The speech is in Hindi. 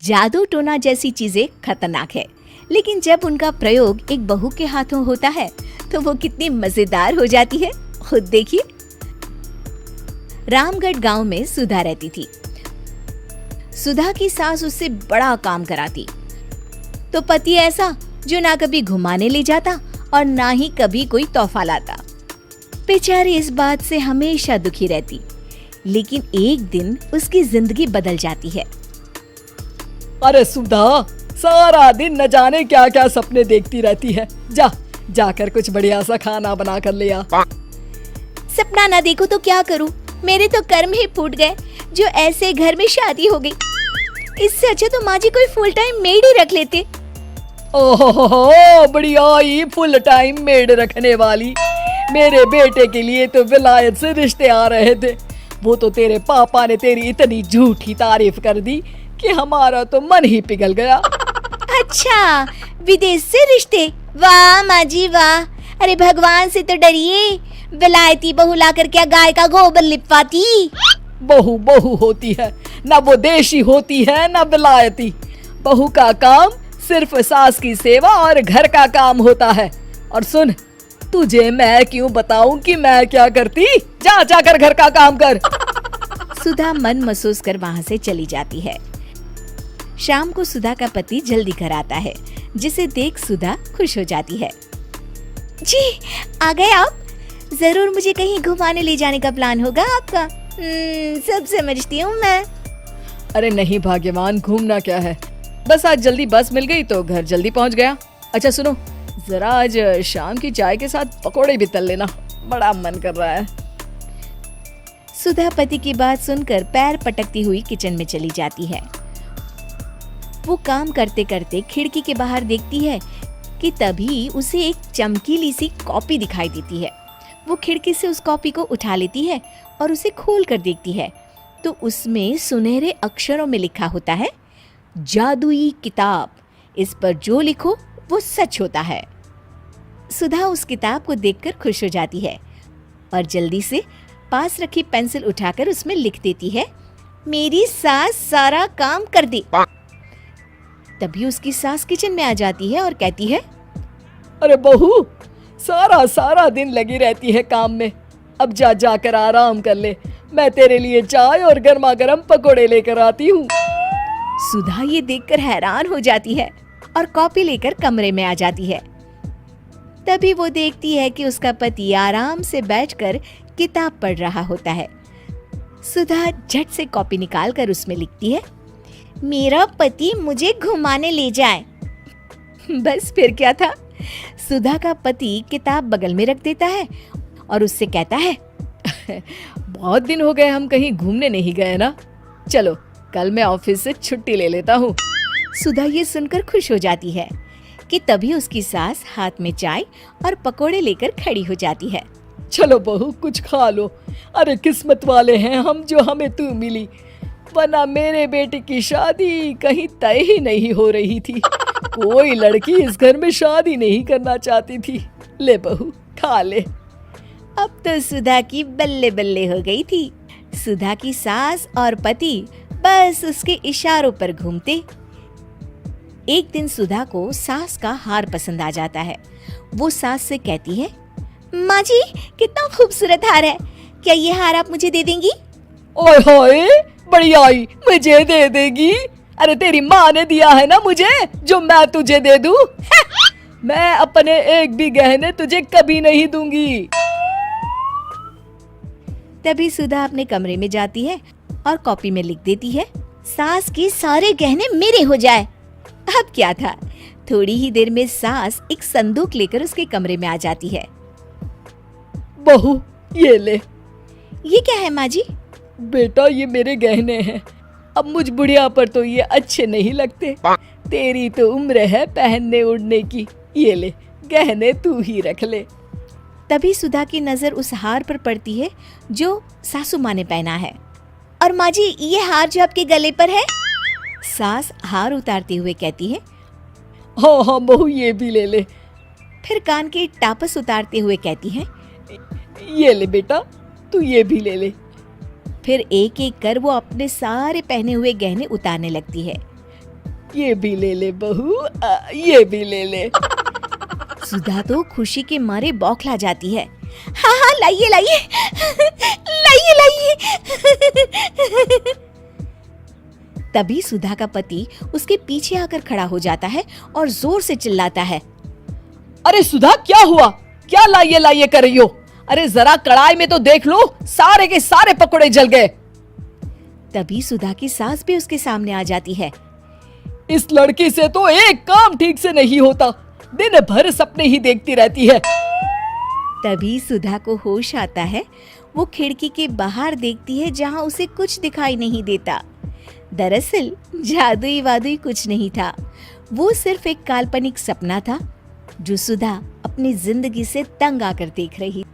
जादू टोना जैसी चीजें खतरनाक है, लेकिन जब उनका प्रयोग एक बहू के हाथों होता है तो वो कितनी मजेदार हो जाती है, खुद देखिए। रामगढ़ गांव में सुधा रहती थी। सुधा की सास उससे बड़ा काम कराती, तो पति ऐसा जो ना कभी घुमाने ले जाता और ना ही कभी कोई तोहफा लाता। बेचारी इस बात से हमेशा दुखी रहती, लेकिन एक दिन उसकी जिंदगी बदल जाती है। अरे सुधा, सारा दिन न जाने क्या क्या सपने देखती रहती है। जाकर कुछ बढ़िया सा खाना बना कर ले आ। सपना ना देखो तो क्या करूं? मेरे तो कर्म ही फूट गए जो ऐसे घर में शादी हो गई। इससे अच्छा तो माँ जी कोई फुल टाइम मेड ही रख लेते। ओहो, बढ़िया ही फुल टाइम मेड रखने वाली। मेरे बेटे के लिए तो विलायत से रिश्ते आ रहे थे। वो तो तेरे पापा ने तेरी इतनी झूठी तारीफ कर दी कि हमारा तो मन ही पिघल गया। अच्छा, विदेश से रिश्ते? वाह माँ जी वाह। अरे भगवान से तो डरिए, विलायती बहू लाकर क्या गाय का गोबर लिपवाती? बहू बहू होती है, ना वो देशी होती है ना विलायती। बहू का काम सिर्फ सास की सेवा और घर का काम होता है। और सुन, तुझे मैं क्यों बताऊं कि मैं क्या करती? जाकर घर का काम कर। सुधा मन महसूस कर वहाँ से चली जाती है। शाम को सुधा का पति जल्दी घर आता है, जिसे देख सुधा खुश हो जाती है। जी, आ गए आप? जरूर मुझे कहीं घुमाने ले जाने का प्लान होगा आपका। सब समझती हूँ मैं। अरे नहीं भाग्यवान, घूमना क्या है, बस आज जल्दी बस मिल गई तो घर जल्दी पहुँच गया। अच्छा सुनो, जरा आज शाम की चाय के साथ पकोड़े भी तल लेना, बड़ा मन कर रहा है। सुधा पति की बात सुनकर पैर पटकती हुई किचन में चली जाती है। वो काम करते करते खिड़की के बाहर देखती है कि तभी उसे एक चमकीली सी कॉपी दिखाई देती है। वो खिड़की से उस कॉपी को उठा लेती है और उसे खोल कर देखती है तो उसमें सुनहरे अक्षरों में लिखा होता है, जादुई किताब, इस पर जो लिखो वो सच होता है। सुधा उस किताब को देखकर खुश हो जाती है और जल्दी से पास रखी पेंसिल उठाकर उसमें लिख देती है, मेरी सास सारा काम कर दे। तभी उसकी सास किचन में आ जाती है और कहती है, अरे बहू, सारा दिन लगी रहती है काम में, अब जाकर आराम कर ले। मैं तेरे लिए चाय और गर्मा गर्म पकोड़े लेकर आती हूँ। सुधा ये देखकर हैरान हो जाती है और कॉपी लेकर कमरे में आ जाती है। तभी वो देखती है कि उसका पति आराम से बैठकर किताब पढ़ रहा होता है। सुधा झट से कॉपी निकालकर उसमें लिखती है, मेरा पति मुझे घुमाने ले जाए। बस फिर क्या था, सुधा का पति किताब बगल में रख देता है और उससे कहता है, बहुत दिन हो गए हम कहीं घूमने नहीं गए ना, चलो कल मैं ऑफिस से छुट्टी ले लेता हूँ। सुधा ये सुनकर खुश हो जाती है कि तभी उसकी सास हाथ में चाय और पकोड़े लेकर खड़ी हो जाती है। चलो बहू, कुछ खा लो। अरे किस्मत वाले हैं हम जो हमें तू मिली, वरना मेरे बेटे की शादी कहीं तय ही नहीं हो रही थी। कोई लड़की इस घर में शादी नहीं करना चाहती थी। ले बहू, खा ले। अब तो सुधा की बल्ले बल्ले हो गई थी। सुधा की सास और पति बस उसके इशारों पर घूमते। एक दिन सुधा को सास का हार पसंद आ जाता है। वो सास से कहती है, माँ जी कितना खूबसूरत हार है, क्या ये हार आप मुझे दे देंगी? ओए होए, बढ़िया ही, मुझे दे देगी? अरे तेरी माँ ने दिया है ना मुझे, जो मैं तुझे दे दूं? मैं अपने एक भी गहने तुझे कभी नहीं दूंगी। तभी सुधा अपने कमरे में जाती है और कॉपी में लिख देती है, सास के सारे गहने मेरे हो जाए। अब क्या था, थोड़ी ही देर में सास एक संदूक लेकर उसके कमरे में आ जाती है। बहू ये ले। ये क्या है माँ जी? बेटा ये मेरे गहने हैं, अब मुझ बुढ़िया पर तो ये अच्छे नहीं लगते। तेरी तो उम्र है पहनने उड़ने की, ये ले गहने तू ही रख ले। तभी सुधा की नजर उस हार पर पड़ती है जो सासू माँ ने पहना है। और माँ जी ये हार जो आपके गले पर है? सास हार उतारते हुए कहती है, हाँ बहू ये भी ले ले। फिर कान के टापस उतारते हुए कहती है, ये ले बेटा, तू ये भी ले ले। फिर एक एक कर वो अपने सारे पहने हुए गहने उतारने लगती है। ये भी ले ले बहू, ये भी ले ले। सुधा तो खुशी के मारे बौखला जाती है। हाँ हाँ, लाइए लाइए, लाइए लाइए। तभी सुधा का पति उसके पीछे आकर खड़ा हो जाता है और जोर से चिल्लाता है, अरे सुधा, क्या हुआ? क्या लाइए लाइए कर रही हो? अरे जरा कढ़ाई में तो देख लो, सारे के सारे पकोड़े जल गए। तभी सुधा की सास भी उसके सामने आ जाती है। इस लड़की से तो एक काम ठीक से नहीं होता, दिन भर सपने ही देखती रहती है। तभी सुधा को होश आता है। वो खिड़की के बाहर देखती है जहां उसे कुछ दिखाई नहीं देता। दरअसल जादुई वादुई कुछ नहीं था, वो सिर्फ एक काल्पनिक सपना था जो सुधा अपनी जिंदगी से तंग आकर देख रही।